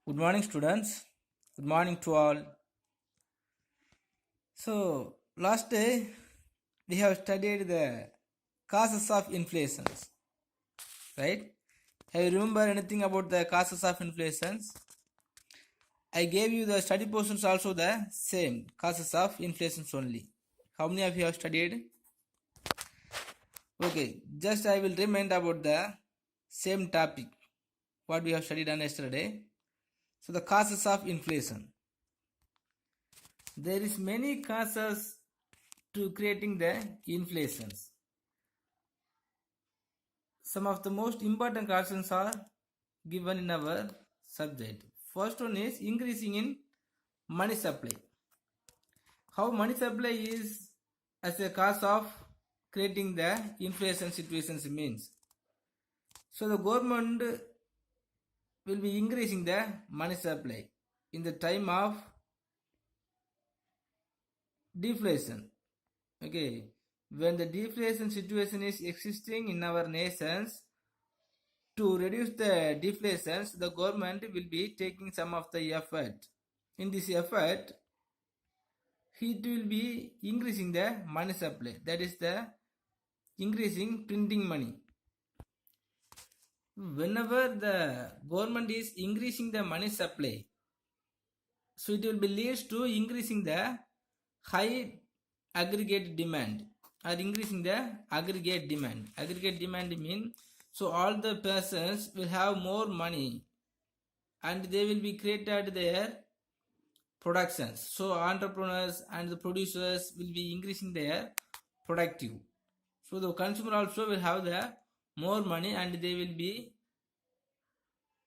Good morning, students. Good morning to all. So, last day we have studied the causes of inflations, right? Have you remember anything about the causes of inflations? I gave you the study portions also the same causes of inflations only. How many of you have studied? Okay, just I will remind about the same topic what we have studied on yesterday. So the causes of inflation. There is many causes to creating the inflations. Some of the most important causes are given in our subject. First one is increasing in money supply. How money supply is as a cause of creating the inflation situations means. So the government will be increasing the money supply in the time of deflation. Okay, when the deflation situation is existing in our nations, to reduce the deflations, the government will be taking some of the effort. In this effort, it will be increasing the money supply. That is the increasing printing money. Whenever the government is increasing the money supply, so it will be leads to increasing the high aggregate demand or increasing the aggregate demand. Aggregate demand means so all the persons will have more money and they will be created their productions. So entrepreneurs and the producers will be increasing their productive. So the consumer also will have the more money and they will be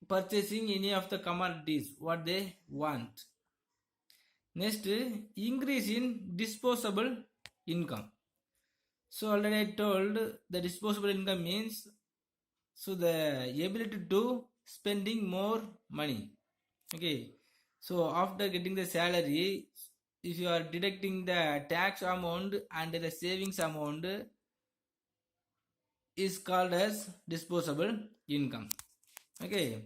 purchasing any of the commodities what they want. Next, increase in disposable income. So already I told the disposable income means so the ability to spending more money. Okay, so after getting the salary, if you are deducting the tax amount and the savings amount is called as disposable income. Okay,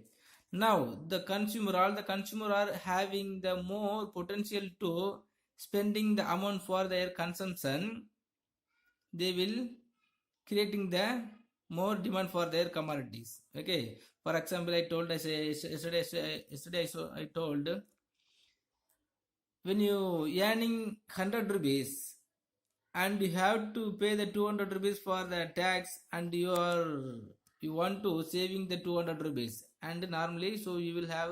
now the consumer, all the consumer are having the more potential to spending the amount for their consumption. They will creating the more demand for their commodities. Okay, for example, I told yesterday I told when you earning 100 rupees and you have to pay the 200 rupees for the tax and you want to saving the 200 rupees and normally so you will have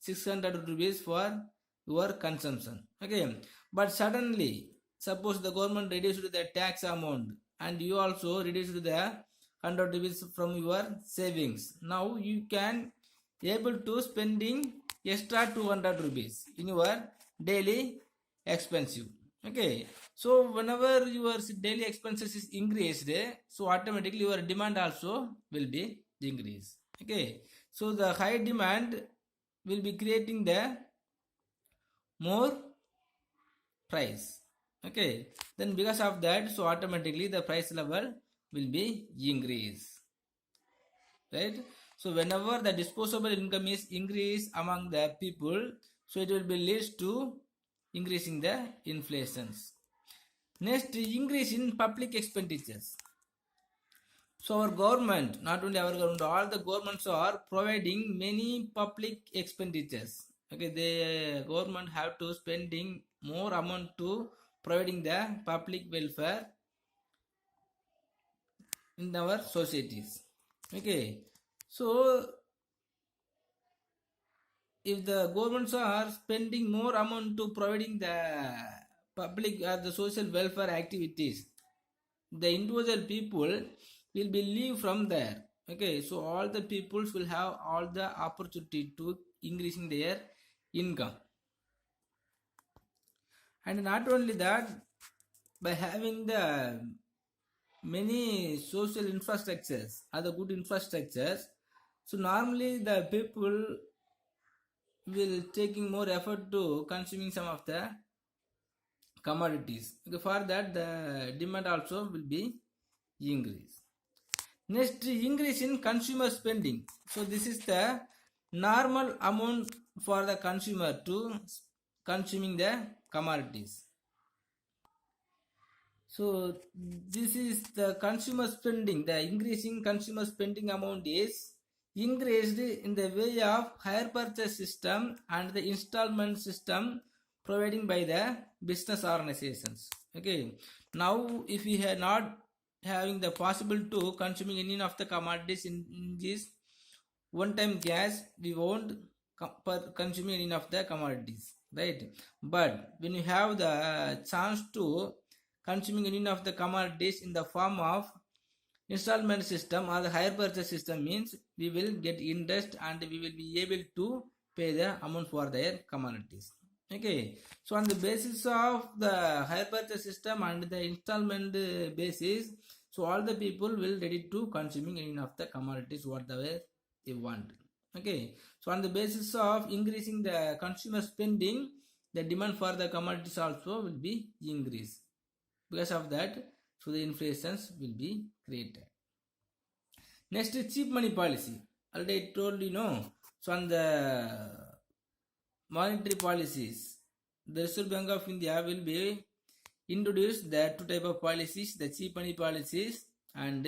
600 rupees for your consumption. Okay, but suddenly suppose the government reduced the tax amount and you also reduced the 100 rupees from your savings. Now you can able to spending extra 200 rupees in your daily expensive. Okay, so whenever your daily expenses is increased, so automatically your demand also will be increased. Okay, so the high demand will be creating the more price. Okay, then because of that, so automatically the price level will be increased, right? So whenever the disposable income is increased among the people, so it will be leads to increasing the inflations. Next, increase in public expenditures. So our government, not only our government, all the governments are providing many public expenditures. Okay, the government have to spending more amount to providing the public welfare in our societies. Okay, so if the governments are spending more amount to providing the public or the social welfare activities, the individual people will be leave from there. Okay, so all the peoples will have all the opportunity to increasing their income. And not only that, by having the many social infrastructures, other good infrastructures, so normally the people will taking more effort to consuming some of the commodities. Okay, for that the demand also will be increased. Next, increase in consumer spending. So this is the normal amount for the consumer to consuming the commodities. So this is the consumer spending. The increasing consumer spending amount is increased in the way of hire purchase system and the installment system providing by the business organizations. Okay. Now if we are not having the possible to consuming any of the commodities in this one time gas, we won't consume any of the commodities, right? But when you have the chance to consuming any of the commodities in the form of installment system or the hire purchase system, means we will get interest and we will be able to pay the amount for their commodities. Okay, so on the basis of the hire purchase system and the installment basis, so all the people will ready to consuming any of the commodities whatever they want. Okay, so on the basis of increasing the consumer spending, the demand for the commodities also will be increased. Because of that, so the inflations will be created. Next is cheap money policy. Already I told you know. So on the monetary policies, the Reserve Bank of India will be introduce the two type of policies: the cheap money policies and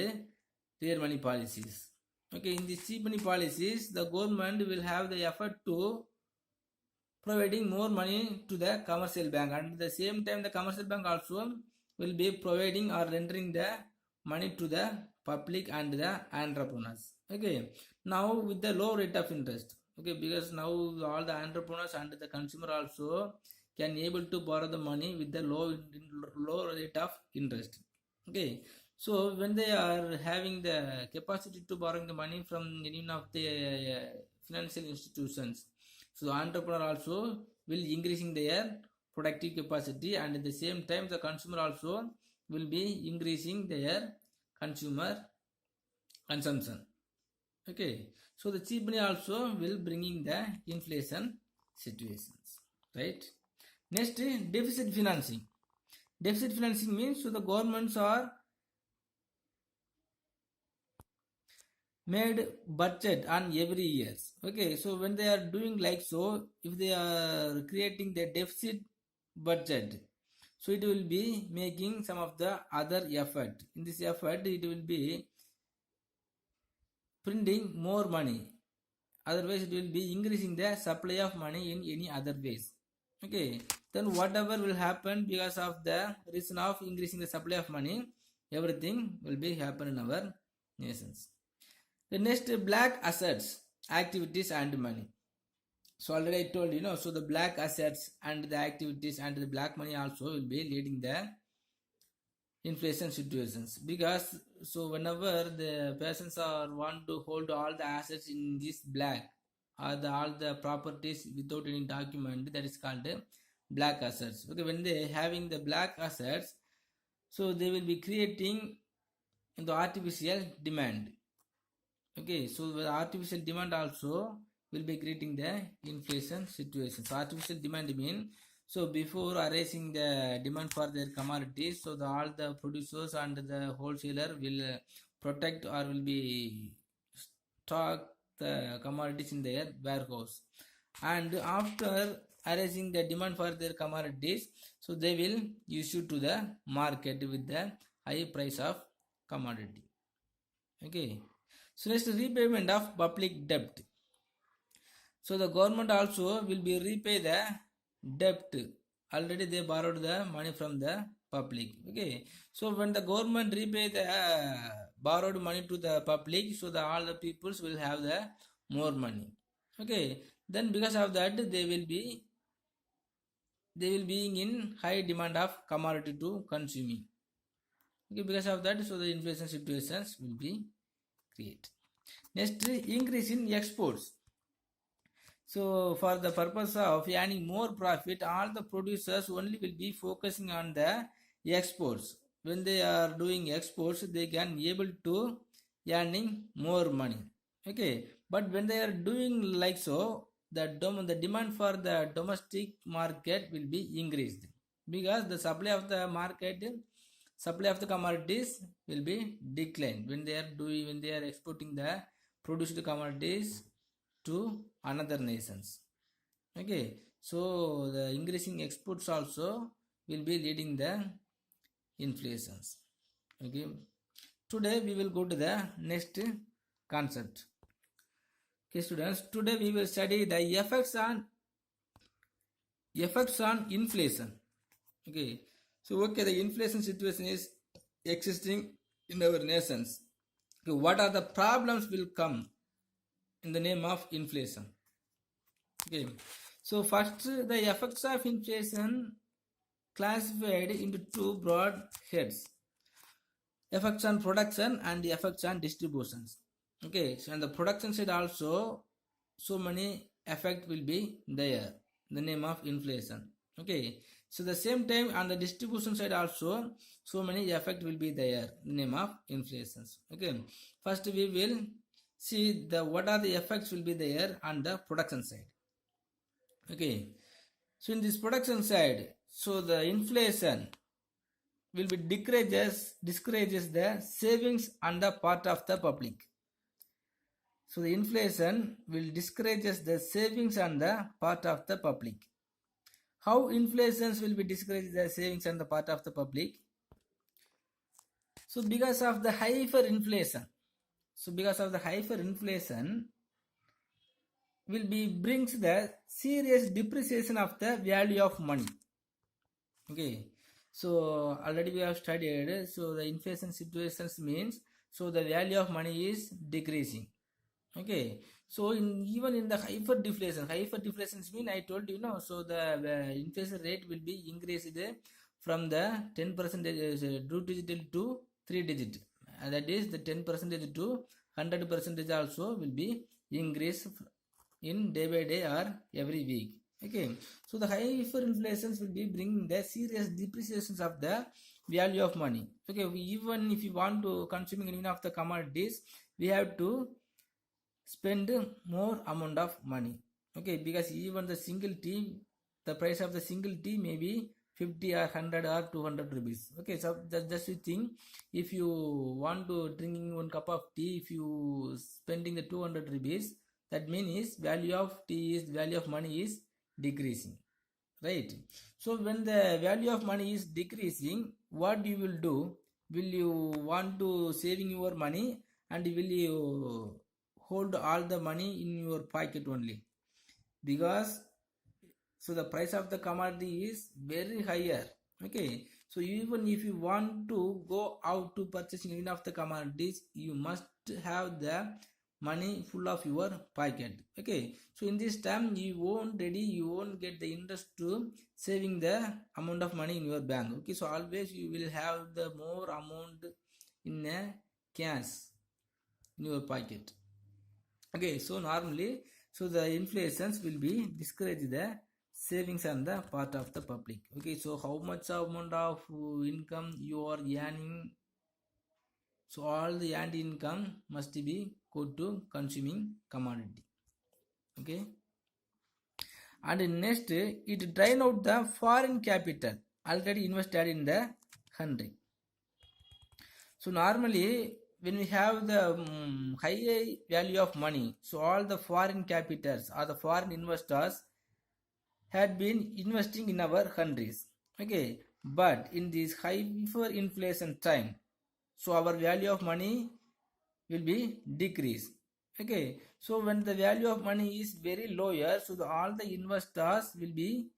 rare money policies. Okay, in the cheap money policies, the government will have the effort to providing more money to the commercial bank, and at the same time the commercial bank also will be providing or rendering the money to the public and the entrepreneurs. Okay, now with the low rate of interest. Okay, because now all the entrepreneurs and the consumer also can able to borrow the money with the low rate of interest. Okay, so when they are having the capacity to borrow the money from any of the financial institutions, so the entrepreneur also will increasing their productive capacity, and at the same time the consumer also will be increasing their consumer consumption. Okay, so the cheap money also will bringing the inflation situations, right? Next, deficit financing. Deficit financing means so the governments are made budget on every years. Okay, so when they are doing like so, if they are creating the deficit budget, so it will be making some of the other effort. In this effort, it will be printing more money. Otherwise, it will be increasing the supply of money in any other ways. Okay, then whatever will happen because of the reason of increasing the supply of money, everything will be happen in our nations. The next, black assets, activities and money. So already I told you know, so the black assets and the activities and the black money also will be leading the inflation situations, because so whenever the persons are want to hold all the assets in this black or all the properties without any document, that is called black assets. Okay, when they having the black assets, so they will be creating the artificial demand. Okay, so the artificial demand also will be creating the inflation situation. So artificial demand mean, so before arising the demand for their commodities, so all the producers and the wholesaler will protect or will be stock the commodities in their warehouse, and after arising the demand for their commodities, so they will issue to the market with the high price of commodity. Okay, so next, repayment of public debt. So the government also will be repay the debt. Already they borrowed the money from the public. Okay, so when the government repay the borrowed money to the public, so the all the peoples will have the more money. Okay, then because of that they will be in high demand of commodity to consuming. Okay, because of that, so the inflation situations will be created. Next, increase in exports. So for the purpose of earning more profit, all the producers only will be focusing on the exports. When they are doing exports, they can able to earning more money. Okay, but when they are doing like so, the demand for the domestic market will be increased, because the supply of the market, supply of the commodities will be declined when they are exporting the produced commodities to another nations. Okay, so the increasing exports also will be leading the inflations. Okay, today we will go to the next concept. Okay, students, today we will study the effects on inflation. Okay, so the inflation situation is existing in our nations. Okay, what are the problems will come in the name of inflation? Okay, so first the effects of inflation classified into two broad heads: effects on production and the effects on distributions. Okay, so on the production side also, so many effect will be there in the name of inflation. Okay, so the same time on the distribution side also, so many effect will be there in the name of inflations. Okay, first we will see the what are the effects will be there on the production side. Okay, so in this production side, so the inflation will be discourages the savings on the part of the public. So the inflation will discourages the savings on the part of the public. How inflations will be discourage the savings on the part of the public? So because of the hyperinflation. So because of the hyperinflation will be brings the serious depreciation of the value of money. Okay, so already we have studied, so the inflation situations means, so the value of money is decreasing. Okay, so even in the hyperdeflation means I told you, no, so the inflation rate will be increased from the 10% 2 digit to 3 digit, and that is the 10% to 100% also will be increased in day by day or every week. Okay, so the hyperinflations will be bringing the serious depreciations of the value of money. Okay, even if you want to consuming any of the commodities, we have to spend more amount of money. Okay, because even the single tea, the price of the single tea may be 50 or 100 or 200 rupees. Okay, so that's just you think, if you want to drinking one cup of tea, if you spending the 200 rupees, that means value of tea is value of money is decreasing, right? So when the value of money is decreasing, what you will do? Will you want to saving your money, and will you hold all the money in your pocket only? Because so the price of the commodity is very higher. Okay, so even if you want to go out to purchasing any of the commodities, you must have the money full of your pocket. Okay, so in this time you won't get the interest to saving the amount of money in your bank. Okay, so always you will have the more amount in a cash in your pocket. Okay, so normally, so the inflations will be discourage the savings on the part of the public. Okay, so how much amount of income you are earning, so all the earned income must be go to consuming commodity. Okay, and next it drain out the foreign capital already invested in the country. So normally when we have the high value of money, so all the foreign capitals or the foreign investors had been investing in our countries. Okay, but in this hyperinflation time, so our value of money will be decreased. Okay, so when the value of money is very lower, so all the investors will be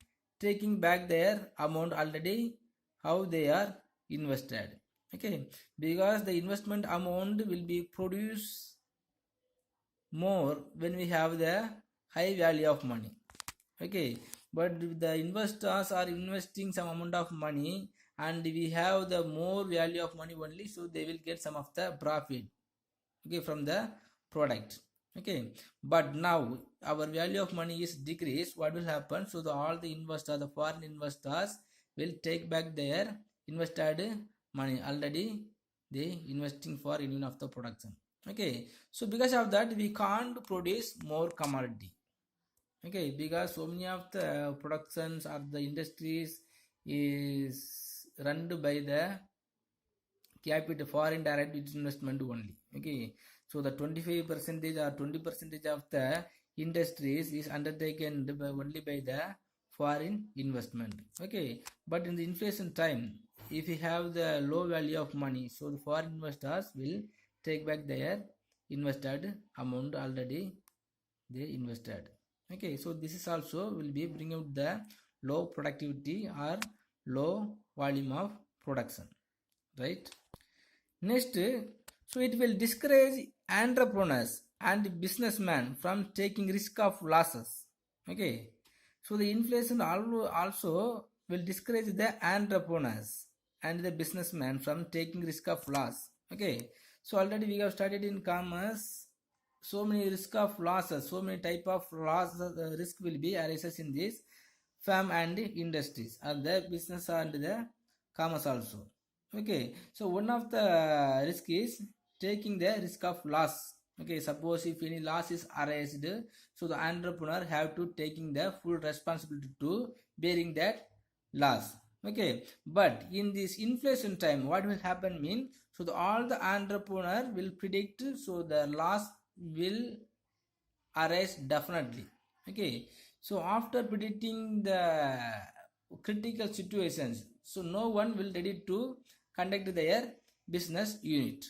taking back their amount already how they are invested. Okay, because the investment amount will be produced more when we have the high value of money. Okay, but the investors are investing some amount of money, and we have the more value of money only, so they will get some of the profit, okay, from the product. Okay, but now our value of money is decreased. What will happen? So all the investors, the foreign investors, will take back their invested money already they investing for any of the production. Okay, so because of that we can't produce more commodity. Okay, because so many of the productions or the industries is run by the capital foreign direct investment only. Okay, so the 25% or 20% of the industries is undertaken only by the foreign investment. Okay, but in the inflation time, if you have the low value of money, so the foreign investors will take back their invested amount already they invested. Okay, so this is also will be bring out the low productivity or low volume of production, right? Next, so it will discourage entrepreneurs and businessmen from taking risk of losses. Okay, so the inflation also will discourage the entrepreneurs and the businessmen from taking risk of loss. Okay, so already we have studied in commerce so many risk of losses, so many type of losses, risk will be arises in this farm and industries and the business and the commerce also. Okay, so one of the risk is taking the risk of loss. Okay, suppose if any loss is arised, so the entrepreneur have to taking the full responsibility to bearing that loss. Okay, but in this inflation time, what will happen mean? So the, all the entrepreneur will predict, so the loss will arise definitely. Okay, so after predicting the critical situations, so no one will ready to conduct their business unit.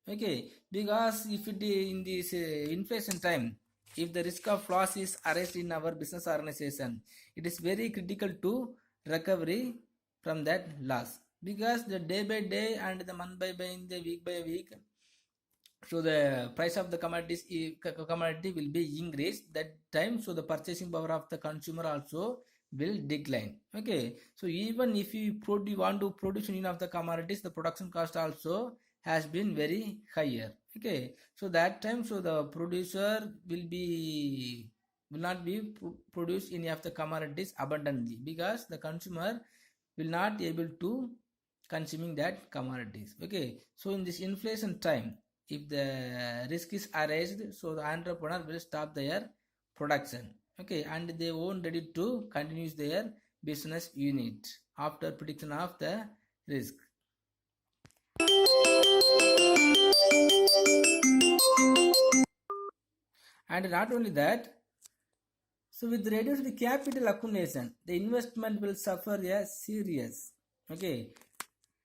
Okay, because if it is in this inflation time, if the risk of loss is arised in our business organization, it is very critical to recovery from that loss, because the day by day and the month by in the week by week, so the price of the commodity will be increased that time, so the purchasing power of the consumer also will decline. Okay, so even if you want to produce any of the commodities, the production cost also has been very higher. Okay, so that time, so the producer will not be produce any of the commodities abundantly, because the consumer will not able to consuming that commodities. Okay, so in this inflation time, if the risk is arised, so the entrepreneur will stop their production. Okay, and they won't ready to continue their business unit after prediction of the risk. And not only that, so with reduced capital accumulation, the investment will suffer a serious. Okay,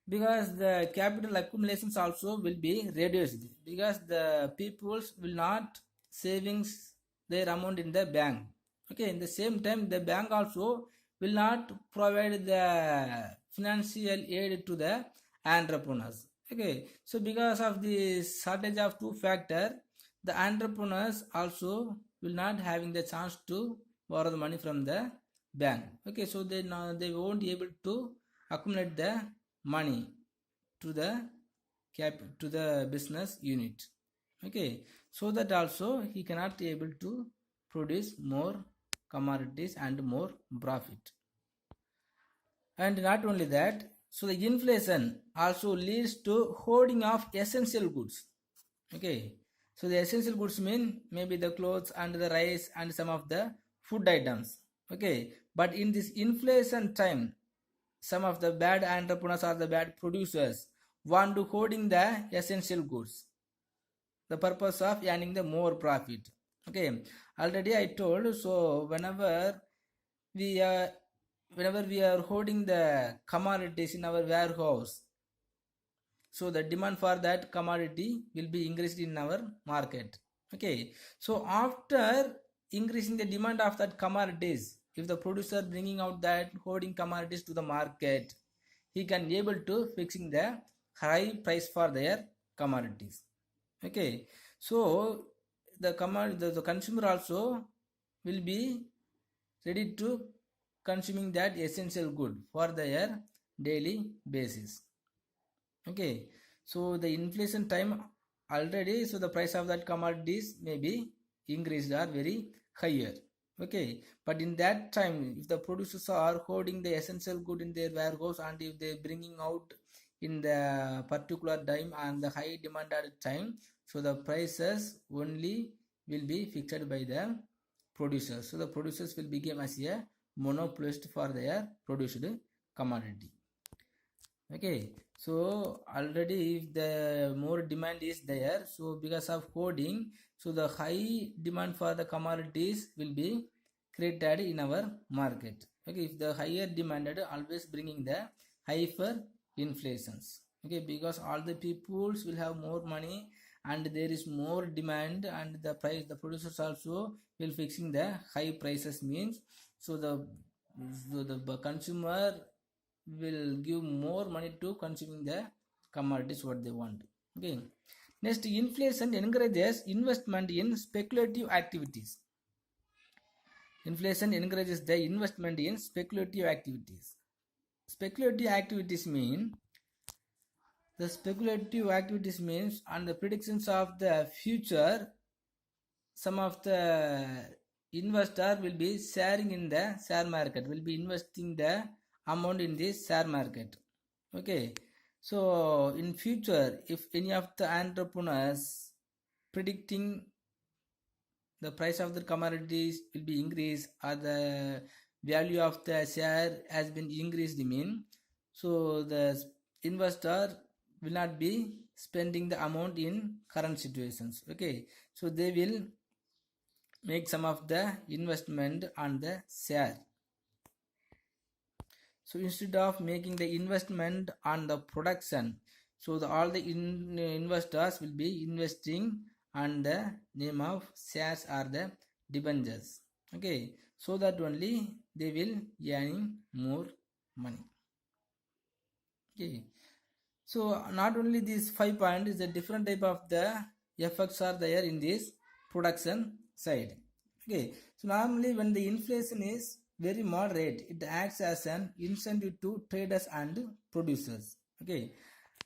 because the capital accumulations also will be reduced, because the peoples will not savings their amount in the bank. Okay, in the same time, the bank also will not provide the financial aid to the entrepreneurs. Okay, so because of the shortage of two factor, the entrepreneurs also will not having the chance to borrow the money from the bank. Okay, so they won't be able to accumulate the money to the business unit. Okay, so that also he cannot be able to produce more commodities and more profit. And not only that, so the inflation also leads to hoarding of essential goods. Okay, so the essential goods mean maybe the clothes and the rice and some of the food items. Okay, but in this inflation time, some of the bad entrepreneurs or the bad producers want to hoarding the essential goods, the purpose of earning the more profit. Okay, already I told, so we are whenever we are holding the commodities in our warehouse, so the demand for that commodity will be increased in our market. Okay, so after increasing the demand of that commodities, if the producer bringing out that holding commodities to the market, he can able to fixing the high price for their commodities. Okay, so the consumer also will be ready to consuming that essential good for their daily basis. Okay, so the inflation time already, so the price of that commodities may be increased or very higher. Okay, but in that time, if the producers are holding the essential good in their warehouse, and if they bringing out in the particular time and the high demanded time, so the prices only will be fixed by the producers. So the producers will become as a monopolist for their produced commodity. Okay, so already if the more demand is there, so because of hoarding, so the high demand for the commodities will be created in our market. Okay, if the higher demanded, always bringing the hyper inflations. Okay, because all the peoples will have more money and there is more demand, and the price, the producers also will fixing the high prices, means so the consumer will give more money to consuming the commodities what they want. Okay, next, inflation encourages investment in speculative activities. Inflation encourages the investment in speculative activities. Speculative activities mean, the speculative activities means on the predictions of the future, some of the investor will be sharing in the share market, will be investing the amount in this share market. Okay, so in future, if any of the entrepreneurs predicting the price of the commodities will be increased or the value of the share has been increased, mean so the investor will not be spending the amount in current situations. Okay, so they will make some of the investment on the share. So instead of making the investment on the production, so all the investors will be investing on the name of shares or the debentures. Okay, so that only they will earning more money. Okay, so not only these 5 points, the different type of the effects are there in this production side. Okay, so normally when the inflation is very moderate, it acts as an incentive to traders and producers. Okay,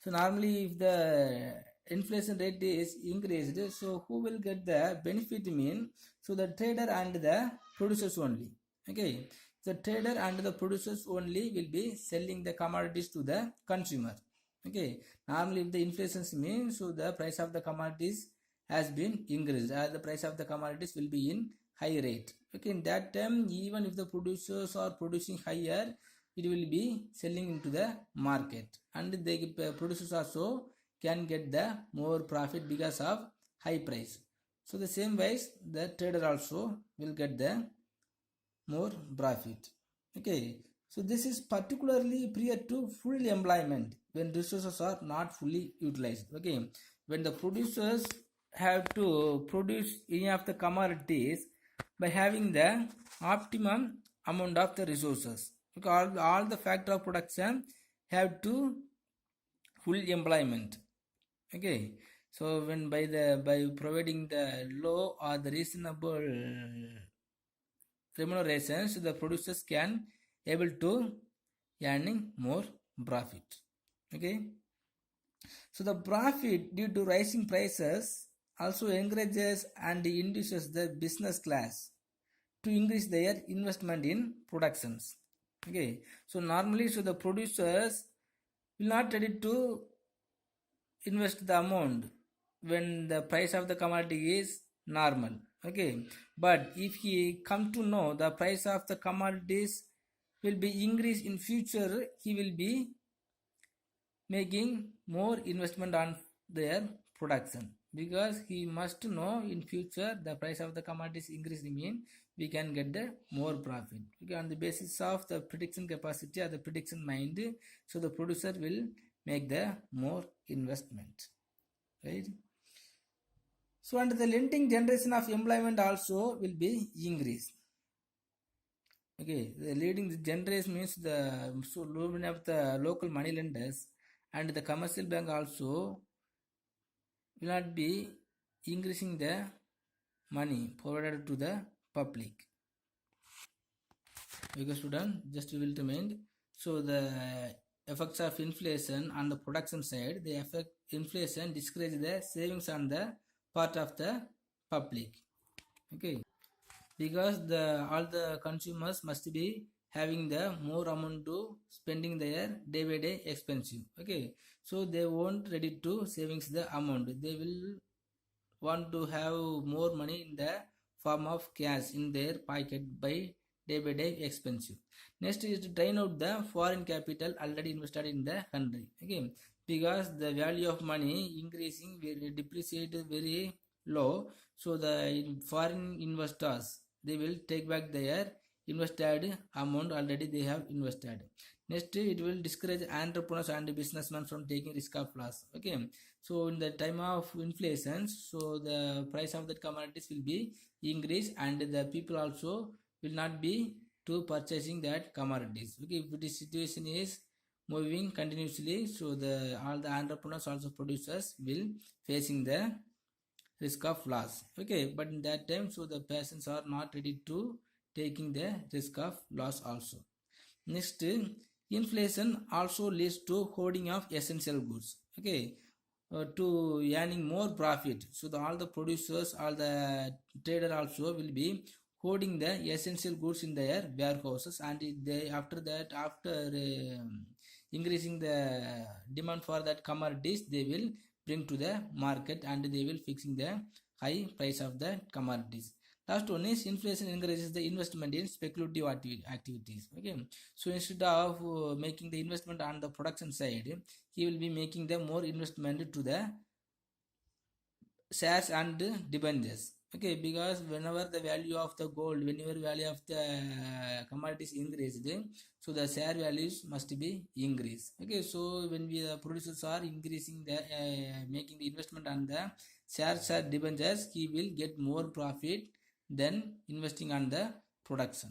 so normally if the inflation rate is increased, so who will get the benefit, mean so the trader and the producers only. Okay, the trader and the producers only will be selling the commodities to the consumer. Okay, normally if the inflation means, so the price of the commodities has been increased, the price of the commodities will be in high rate. Okay, in that time, even if the producers are producing higher, it will be selling into the market, and the producers also can get the more profit because of high price. So the same ways the trader also will get the more profit. Okay, so this is particularly prior to full employment, when resources are not fully utilized. Okay, when the producers have to produce any of the commodities by having the optimum amount of the resources. Okay, all the factor of production have to full employment. Okay, so when by providing the low or the reasonable remunerations, the producers can able to earning more profit. Okay, so the profit due to rising prices also encourages and induces the business class to increase their investment in productions. Okay, so normally, so the producers will not ready to invest the amount when the price of the commodity is normal. Okay, but if he come to know the price of the commodities will be increased in future, he will be making more investment on their production, because he must know in future the price of the commodities increase, mean we can get the more profit. Okay, on the basis of the prediction capacity or the prediction mind, so the producer will make the more investment, right? So and the lending generation of employment also will be increased. Okay, the leading the generation means the so loan of the local money lenders and the commercial bank also will not be increasing the money provided to the public. Okay, student, just you will remind. So the effects of inflation on the production side, the effect inflation discourages the savings on the part of the public. Okay, because the all the consumers must be having the more amount to spending their day by day expensive. Okay, so they won't ready to savings the amount, they will want to have more money in the form of cash in their pocket by day by day expensive. Next is to drain out the foreign capital already invested in the country. Okay, because the value of money increasing, very depreciate very low, so the foreign investors, they will take back their invested amount already they have invested. Next, it will discourage entrepreneurs and businessmen from taking risk of loss. Okay, so in the time of inflation, so the price of the commodities will be increased, and the people also will not be to purchasing that commodities. Okay, if the situation is moving continuously, so the all the entrepreneurs also producers will facing the risk of loss. Okay, but in that time, so the persons are not ready to taking the risk of loss also. Next, inflation also leads to hoarding of essential goods. Okay, to earning more profit. So all the producers, all the trader also will be hoarding the essential goods in their warehouses, and they after that, after increasing the demand for that commodities, they will bring to the market and they will fixing the high price of the commodities. Last one is inflation encourages the investment in speculative activities. Okay, so instead of making the investment on the production side, he will be making the more investment to the shares and debentures. Okay, because whenever the value of the gold, whenever value of the commodities increased, so the share values must be increased. Okay, so when we the producers are increasing the making the investment on the shares or debentures, he will get more profit than investing on the production.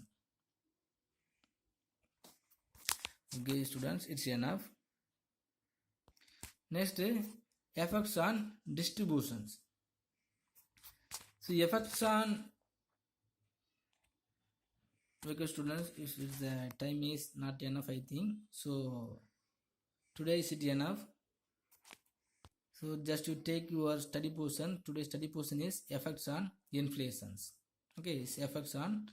Okay, students, it's enough. Next, effects on distributions. So effects on, because students, if the time is not enough, I think so today is it enough. So just you take your study portion. Today's study portion is effects on inflations. Okay, it's effects on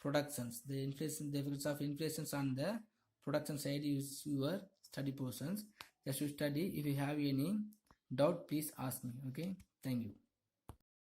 productions. The inflation, the effects of inflations on the production side is your study portions. Just you study. If you have any doubt, please ask me. Okay, thank you.